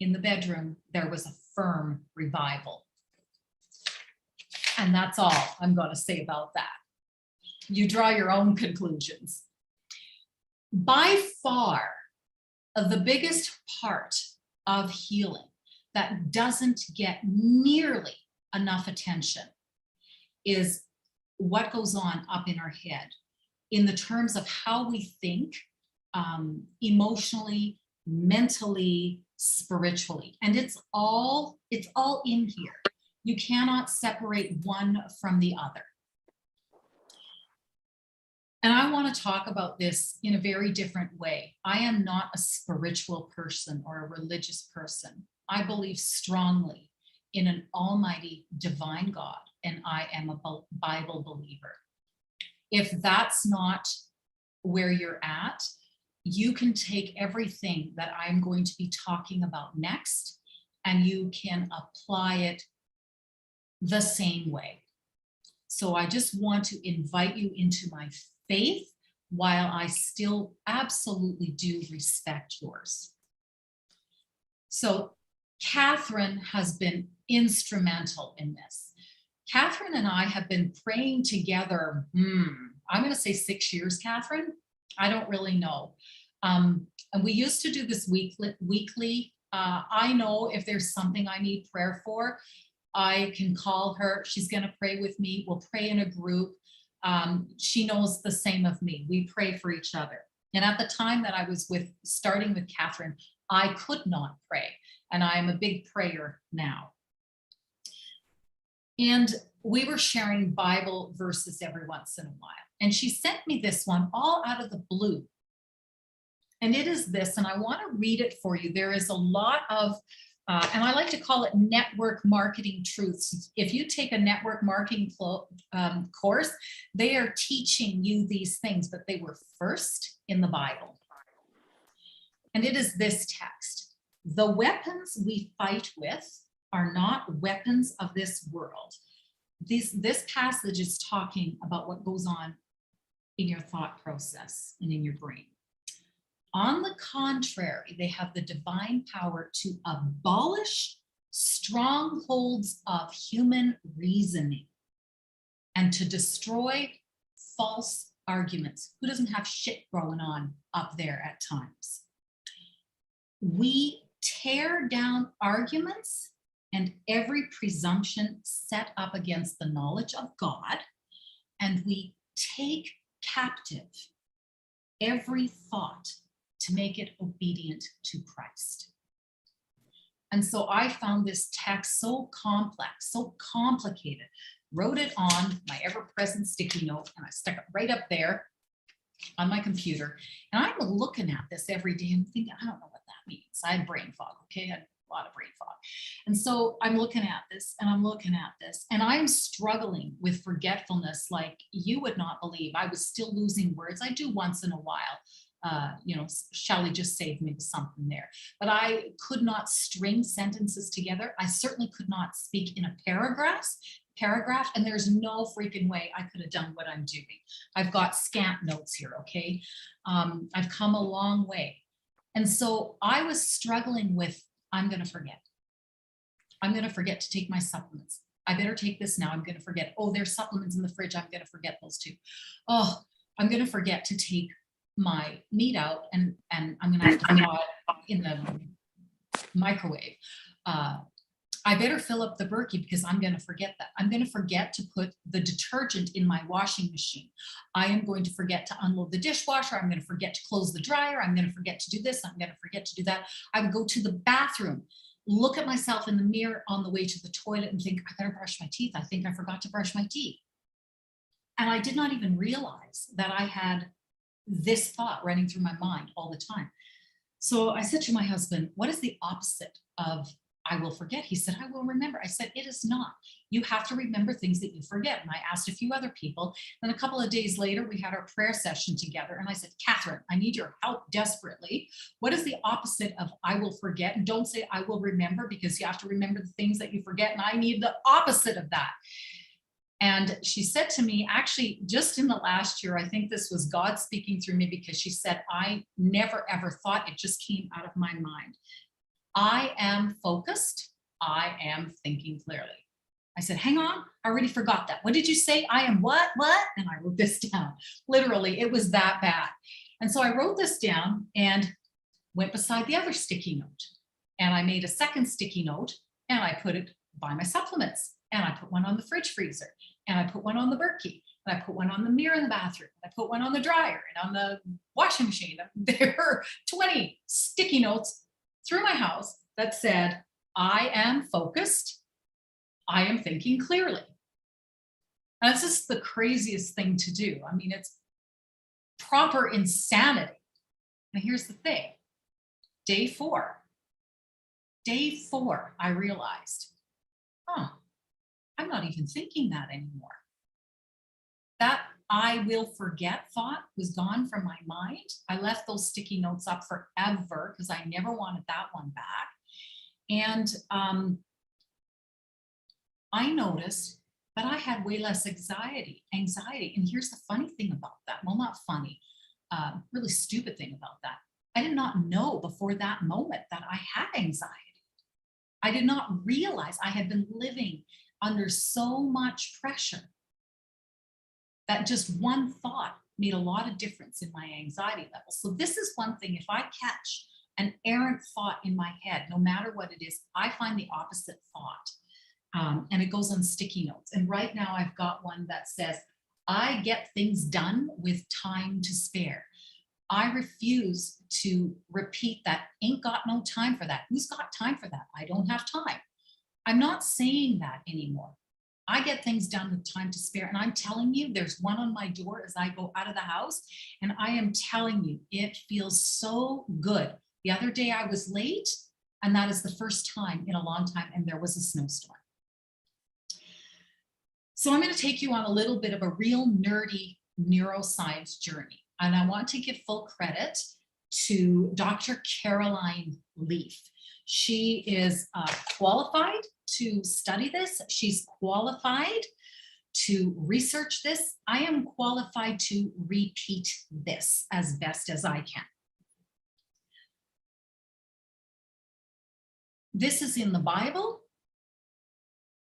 Speaker 1: in the bedroom, there was a firm revival. And that's all I'm going to say about that. You draw your own conclusions. By far, the biggest part of healing that doesn't get nearly enough attention is what goes on up in our head in the terms of how we think emotionally, mentally, spiritually. And it's all in here. You cannot separate one from the other. And I want to talk about this in a very different way. I am not a spiritual person or a religious person. I believe strongly in an almighty divine God, and I am a Bible believer. If that's not where you're at, you can take everything that I'm going to be talking about next, and you can apply it the same way. So I just want to invite you into my faith while I still absolutely do respect yours. So Catherine has been instrumental in this. Catherine and I have been praying together, I'm going to say 6 years, Catherine. I don't really know. And we used to do this weekly. I know if there's something I need prayer for, I can call her. She's going to pray with me. We'll pray in a group. She knows the same of me. We pray for each other. And at the time that I was starting with Catherine, I could not pray. And I am a big prayer now. And we were sharing Bible verses every once in a while. And she sent me this one all out of the blue. And it is this, and I want to read it for you. There is a lot of, and I like to call it network marketing truths. If you take a network marketing course, they are teaching you these things, but they were first in the Bible. And it is this text: the weapons we fight with are not weapons of this world. This passage is talking about what goes on in your thought process and in your brain. On the contrary, they have the divine power to abolish strongholds of human reasoning and to destroy false arguments. Who doesn't have shit going on up there at times? We tear down arguments and every presumption set up against the knowledge of God, and we take captive every thought to make it obedient to Christ. And so I found this text so complex, so complicated, wrote it on my ever-present sticky note, and I stuck it right up there on my computer. And I'm looking at this every day and thinking, I don't know what that means. I had brain fog, okay? I had a lot of brain fog. And so I'm looking at this and I'm looking at this and I'm struggling with forgetfulness like you would not believe. I was still losing words. I do once in a while. Shelley just saved me with something there. But I could not string sentences together. I certainly could not speak in a paragraph, and there's no freaking way I could have done what I'm doing. I've got scant notes here, okay? I've come a long way. And so I was struggling with, I'm gonna forget. I'm gonna forget to take my supplements. I better take this now, I'm gonna forget. Oh, there's supplements in the fridge, I'm gonna forget those too. Oh, I'm gonna forget to take my meat out and I'm gonna have to thaw it in the microwave. I better fill up the Berkey because I'm going to forget that. I'm going to forget to put the detergent in my washing machine. I am going to forget to unload the dishwasher. I'm going to forget to close the dryer. I'm going to forget to do this. I'm going to forget to do that. I would go to the bathroom, look at myself in the mirror on the way to the toilet and think, I better brush my teeth. I think I forgot to brush my teeth. And I did not even realize that I had this thought running through my mind all the time. So I said to my husband, what is the opposite of I will forget? He said, I will remember. I said, it is not. You have to remember things that you forget. And I asked a few other people. Then a couple of days later, we had our prayer session together. And I said, Catherine, I need your help desperately. What is the opposite of I will forget? And don't say I will remember, because you have to remember the things that you forget. And I need the opposite of that. And she said to me, actually, just in the last year, I think this was God speaking through me, because she said, I never, ever thought, it just came out of my mind. I am focused. I am thinking clearly. I said, hang on, I already forgot that. What did you say? I am what? And I wrote this down. Literally, it was that bad. And so I wrote this down and went beside the other sticky note. And I made a second sticky note and I put it by my supplements. And I put one on the fridge freezer. And I put one on the Berkey. And I put one on the mirror in the bathroom. I put one on the dryer and on the washing machine. There were 20 sticky notes through my house that said, I am focused, I am thinking clearly. And that's just the craziest thing to do. I mean, it's proper insanity. And here's the thing, day four, I realized, I'm not even thinking that anymore. That I will forget thought was gone from my mind. I left those sticky notes up forever because I never wanted that one back. And I noticed that I had way less anxiety. And here's the funny thing about that. Well, not funny, really stupid thing about that. I did not know before that moment that I had anxiety. I did not realize I had been living under so much pressure that just one thought made a lot of difference in my anxiety level. So this is one thing, if I catch an errant thought in my head, no matter what it is, I find the opposite thought. And it goes on sticky notes. And right now I've got one that says, I get things done with time to spare. I refuse to repeat that, ain't got no time for that. Who's got time for that? I don't have time. I'm not saying that anymore. I get things done with time to spare. And I'm telling you, there's one on my door as I go out of the house. And I am telling you, it feels so good. The other day I was late, and that is the first time in a long time, and there was a snowstorm. So I'm going to take you on a little bit of a real nerdy neuroscience journey. And I want to give full credit to Dr. Caroline Leaf. She is qualified to study this. She's qualified to research this. I am qualified to repeat this as best as I can. This is in the Bible.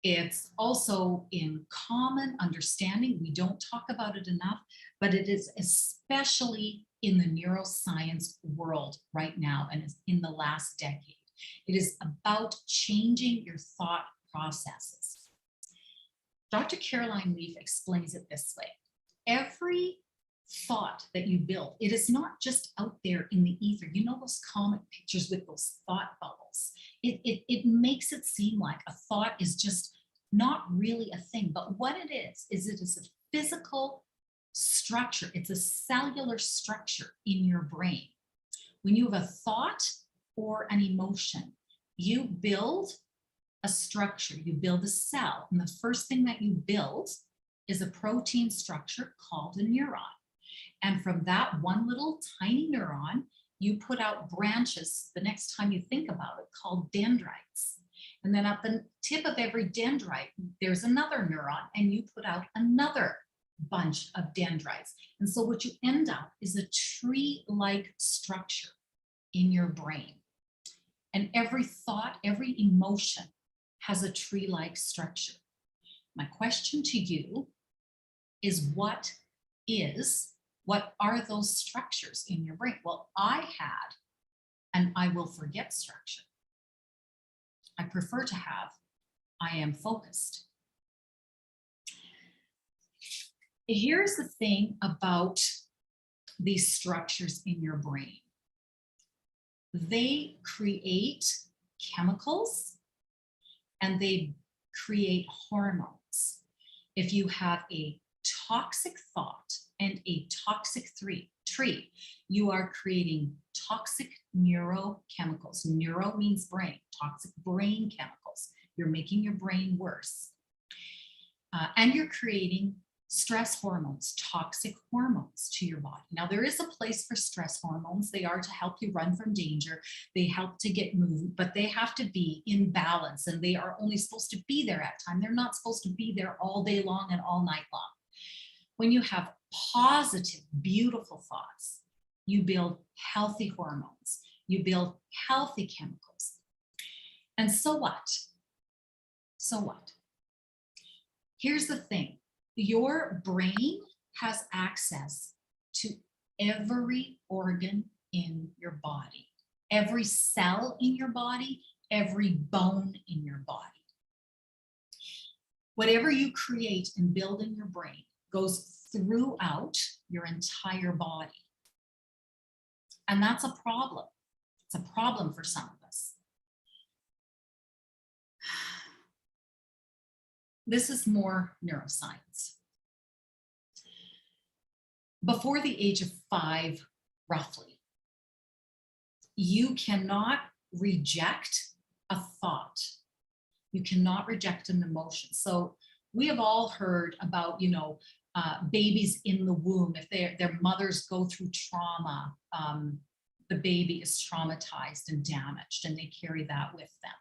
Speaker 1: It's also in common understanding. We don't talk about it enough, but it is especially in the neuroscience world right now and in the last decade. It is about changing your thought processes. Dr. Caroline Leaf explains it this way. Every thought that you build, it is not just out there in the ether. You know those comic pictures with those thought bubbles? It makes it seem like a thought is just not really a thing, but what it is it is a physical structure. It's a cellular structure in your brain. When you have a thought or an emotion, you build a structure, you build a cell, and the first thing that you build is a protein structure called a neuron. And from that one little tiny neuron, you put out branches the next time you think about it called dendrites. And then at the tip of every dendrite, there's another neuron, and you put out another bunch of dendrites. And so what you end up is a tree-like structure in your brain. And every thought, every emotion has a tree-like structure. My question to you is what are those structures in your brain? Well, I had an I will forget structure. I prefer to have I am focused. Here's the thing about these structures in your brain. They create chemicals and they create hormones. If you have a toxic thought and a toxic tree, you are creating toxic neurochemicals. Neuro means brain, toxic brain chemicals. You're making your brain worse. And you're creating stress hormones, toxic hormones to your body. Now, there is a place for stress hormones. They are to help you run from danger. They help to get moved, but they have to be in balance, and they are only supposed to be there at time. They're not supposed to be there all day long and all night long. When you have positive, beautiful thoughts, you build healthy hormones, you build healthy chemicals. And so what? So what? Here's the thing. Your brain has access to every organ in your body, every cell in your body, every bone in your body. Whatever you create and build in your brain goes throughout your entire body. And that's a problem. It's a problem for some of us. This is more neuroscience. Before the age of 5, roughly, you cannot reject a thought. You cannot reject an emotion. So we have all heard about, babies in the womb. If their mothers go through trauma, the baby is traumatized and damaged, and they carry that with them.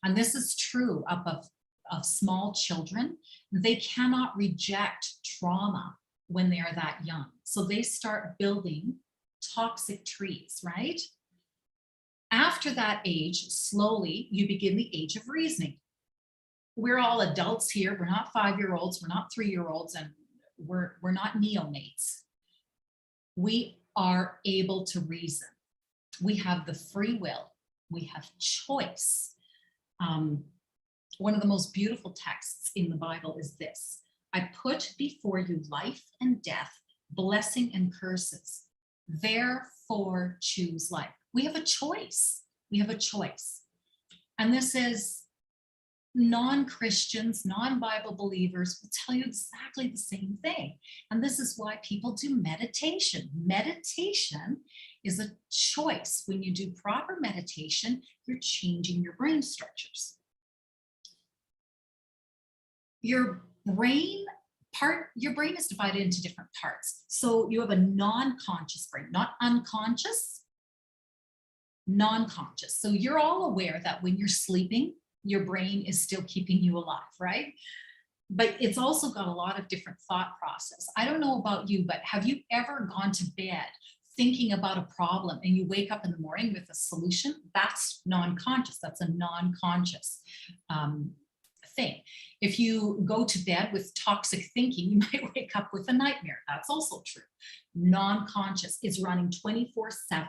Speaker 1: And this is true of small children. They cannot reject trauma when they are that young. So they start building toxic trees, right? After that age, slowly, you begin the age of reasoning. We're all adults here. We're not 5-year-olds. We're not 3-year-olds, and we're not neonates. We are able to reason. We have the free will. We have choice. One of the most beautiful texts in the Bible is this: I put before you life and death, blessing and curses. Therefore, choose life. We have a choice. We have a choice. And this is non-Christians, non-Bible believers will tell you exactly the same thing. And this is why people do meditation. Meditation is a choice. When you do proper meditation, you're changing your brain structures. Your brain is divided into different parts. So you have a non-conscious brain, not unconscious, non-conscious. So you're all aware that when you're sleeping, your brain is still keeping you alive, right? But it's also got a lot of different thought process. I don't know about you, but have you ever gone to bed thinking about a problem and you wake up in the morning with a solution? That's non-conscious. That's a non-conscious thing. If you go to bed with toxic thinking, you might wake up with a nightmare. That's also true. Non-conscious is running 24/7.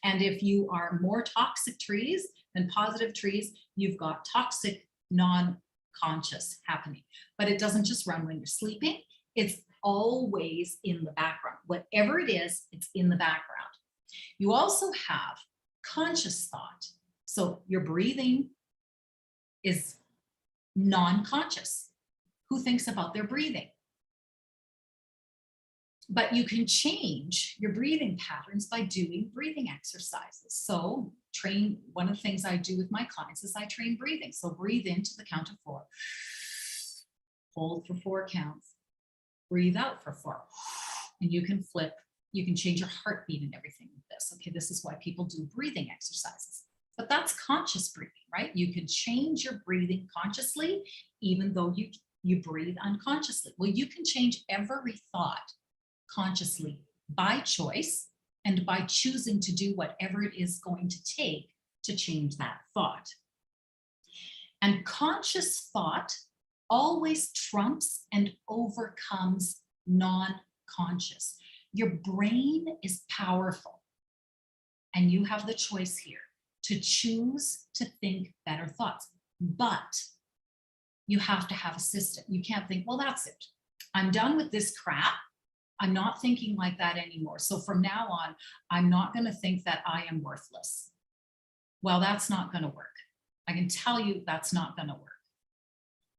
Speaker 1: And if you are more toxic trees than positive trees, you've got toxic non-conscious happening. But it doesn't just run when you're sleeping. It's always in the background. Whatever it is, it's in the background. You also have conscious thought. So your breathing is non-conscious. Who thinks about their breathing? But you can change your breathing patterns by doing breathing exercises. So one of the things I do with my clients is I train breathing. So breathe into the count of 4, hold for 4 counts, breathe out for 4. And you can change your heartbeat and everything with this. Okay, this is why people do breathing exercises. But that's conscious breathing, right? You can change your breathing consciously, even though you breathe unconsciously. Well, you can change every thought consciously by choice and by choosing to do whatever it is going to take to change that thought. And conscious thought always trumps and overcomes non-conscious. Your brain is powerful, and you have the choice here to choose to think better thoughts, but you have to have a system. You can't think, well, that's it. I'm done with this crap. I'm not thinking like that anymore. So from now on, I'm not going to think that I am worthless. Well, that's not going to work. I can tell you that's not going to work.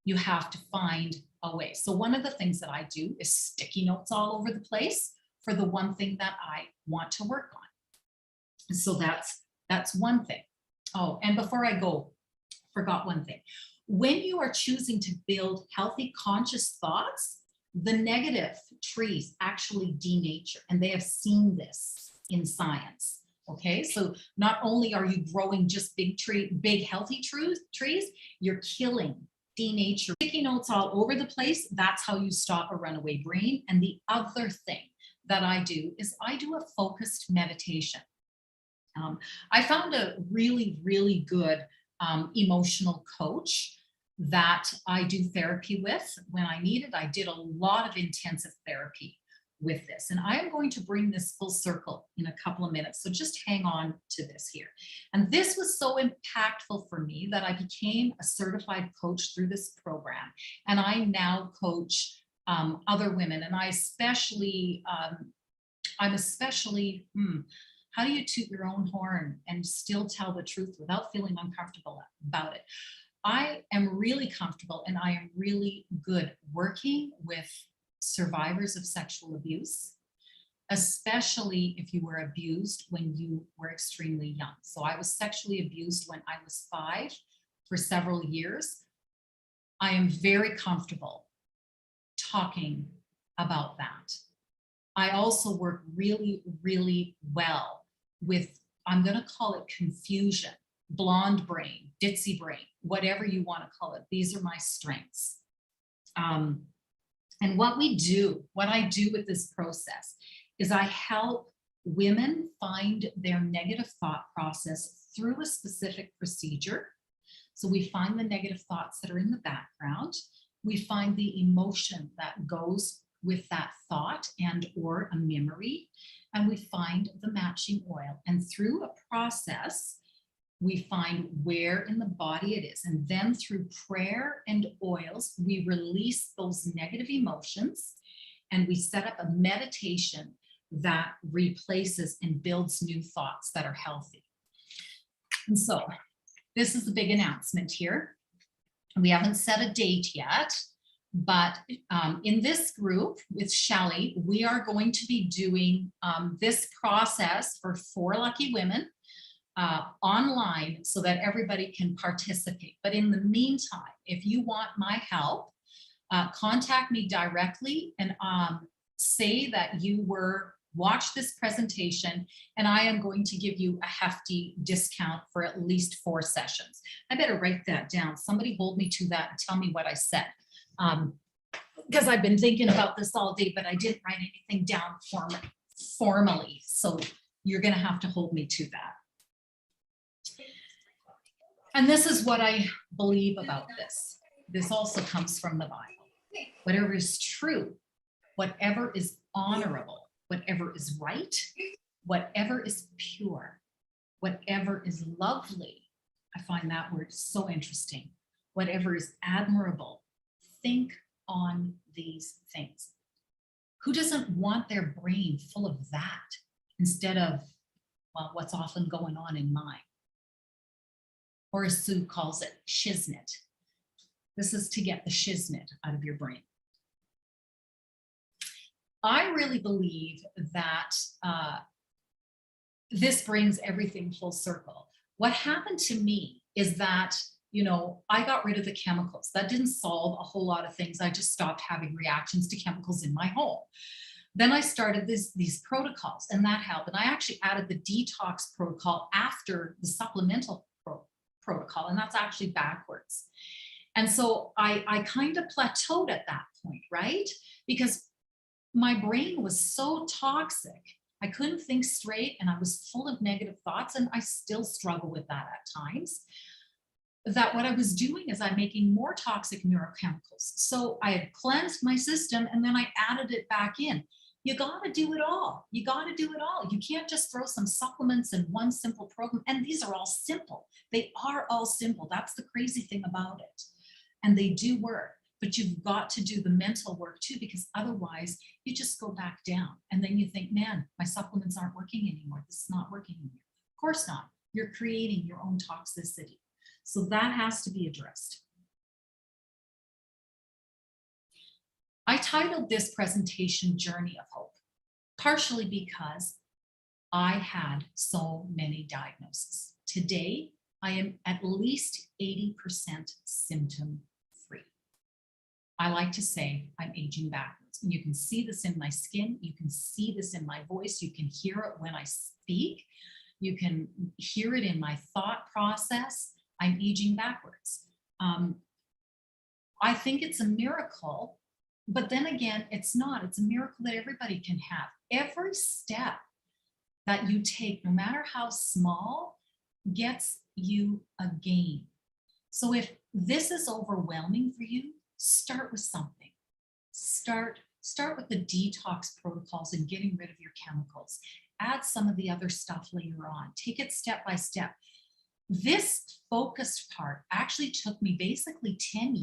Speaker 1: You have to find a way. So one of the things that I do is sticky notes all over the place for the one thing that I want to work on. So that's one thing. Oh, and before I go, forgot one thing. When you are choosing to build healthy, conscious thoughts, the negative trees actually denature, and they have seen this in science. Okay, so not only are you growing just big healthy trees, you're killing, denature. Sticky notes all over the place. That's how you stop a runaway brain. And the other thing that I do is I do a focused meditation. I found a really, really good emotional coach that I do therapy with. When I needed, I did a lot of intensive therapy with this. And I am going to bring this full circle in a couple of minutes. So just hang on to this here. And this was so impactful for me that I became a certified coach through this program. And I now coach other women. And I'm especially, how do you toot your own horn and still tell the truth without feeling uncomfortable about it? I am really comfortable and I am really good working with survivors of sexual abuse, especially if you were abused when you were extremely young. So I was sexually abused when I was 5 for several years. I am very comfortable talking about that. I also work really, really well with, I'm going to call it confusion, blonde brain, ditzy brain, whatever you want to call it. These are my strengths. And what I do with this process is I help women find their negative thought process through a specific procedure. So we find the negative thoughts that are in the background. We find the emotion that goes with that thought and or a memory, and we find the matching oil. And through a process, we find where in the body it is. And then through prayer and oils, we release those negative emotions and we set up a meditation that replaces and builds new thoughts that are healthy. And so this is the big announcement here. We haven't set a date yet, but in this group with Shelley, we are going to be doing this process for 4 lucky women online so that everybody can participate. But in the meantime, if you want my help, contact me directly and say that you watch this presentation, and I am going to give you a hefty discount for at least 4 sessions. I better write that down. Somebody hold me to that and tell me what I said. Because I've been thinking about this all day, but I didn't write anything down formally. So you're going to have to hold me to that. And this is what I believe about this. This also comes from the Bible. Whatever is true, whatever is honorable, whatever is right, whatever is pure, whatever is lovely. I find that word so interesting. Whatever is admirable, think on these things. Who doesn't want their brain full of that instead of, well, what's often going on in mine? Or as Sue calls it, shiznit. This is to get the shiznit out of your brain. I really believe that this brings everything full circle. What happened to me is that, you know, I got rid of the chemicals. That didn't solve a whole lot of things. I just stopped having reactions to chemicals in my home. Then I started these protocols, and that helped. And I actually added the detox protocol after the supplemental protocol, and that's actually backwards. And so I kind of plateaued at that point, right? Because my brain was so toxic. I couldn't think straight, and I was full of negative thoughts, and I still struggle with that at times. That what I was doing is I'm making more toxic neurochemicals. So I had cleansed my system, and then I added it back in. You got to do it all. You got to do it all. You can't just throw some supplements in one simple program. And these are all simple. They are all simple. That's the crazy thing about it. And they do work, but you've got to do the mental work too, because otherwise you just go back down. And then you think, man, my supplements aren't working anymore. This is not working anymore. Of course not. You're creating your own toxicity. So that has to be addressed. I titled this presentation Journey of Hope, partially because I had so many diagnoses. Today, I am at least 80% symptom free. I like to say I'm aging backwards. And you can see this in my skin. You can see this in my voice. You can hear it when I speak. You can hear it in my thought process. I'm aging backwards. I think it's a miracle, but then again, it's not. It's a miracle that everybody can have. Every step that you take, no matter how small, gets you a gain. So if this is overwhelming for you, start with something. Start with the detox protocols and getting rid of your chemicals. Add some of the other stuff later on. Take it step by step. This focused part actually took me basically 10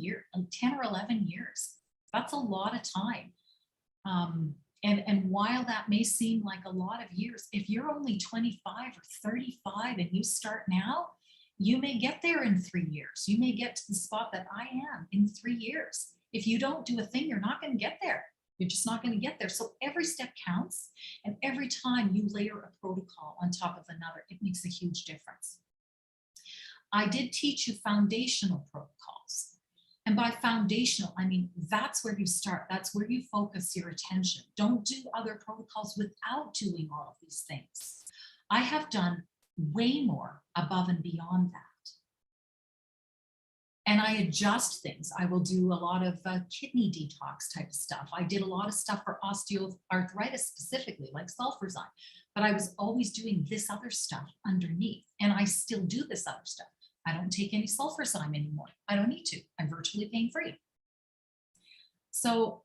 Speaker 1: or 11 years. That's a lot of time. And while that may seem like a lot of years, if you're only 25 or 35 and you start now, you may get there in 3 years. You may get to the spot that I am in 3 years. If you don't do a thing, you're not going to get there. You're just not going to get there. So every step counts. And every time you layer a protocol on top of another, it makes a huge difference. I did teach you foundational protocols. And by foundational, I mean, that's where you start. That's where you focus your attention. Don't do other protocols without doing all of these things. I have done way more above and beyond that. And I adjust things. I will do a lot of kidney detox type of stuff. I did a lot of stuff for osteoarthritis specifically, like sulfurzyme. But I was always doing this other stuff underneath. And I still do this other stuff. I don't take any sulfurzyme anymore. I don't need to. I'm virtually pain free. So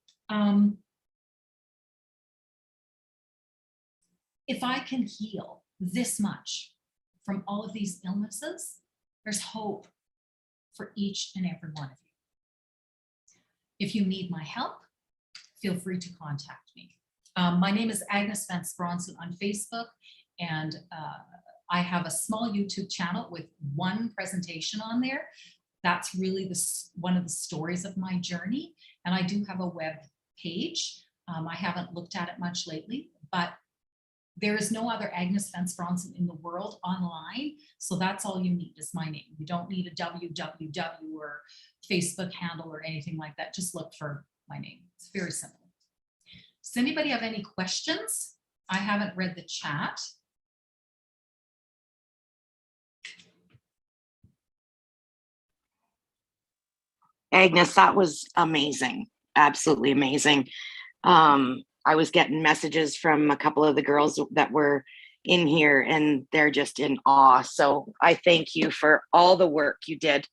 Speaker 1: if I can heal this much from all of these illnesses, there's hope for each and every one of you. If you need my help, feel free to contact me. My name is Agnes Vance Bronson on Facebook, and I have a small YouTube channel with one presentation on there. That's really one of the stories of my journey. And I do have a web page. I haven't looked at it much lately, but there is no other Agnes Vance Bronson in the world online. So that's all you need is my name. You don't need a www or Facebook handle or anything like that. Just look for my name. It's very simple. Does anybody have any questions? I haven't read the chat.
Speaker 2: Agnes, that was amazing. Absolutely amazing. I was getting messages from a couple of the girls that were in here, and they're just in awe. So I thank you for all the work you did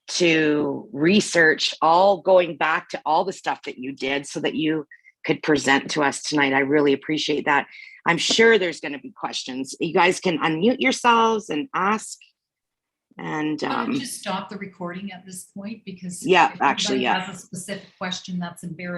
Speaker 2: to research, all going back to all the stuff that you did so that you could present to us tonight. I really appreciate that. I'm sure there's going to be questions. You guys can unmute yourselves and ask. And
Speaker 1: I'll just stop the recording at this point, because
Speaker 2: yeah,
Speaker 1: if
Speaker 2: actually,
Speaker 1: anybody
Speaker 2: yeah,
Speaker 1: has a specific question that's embarrassing.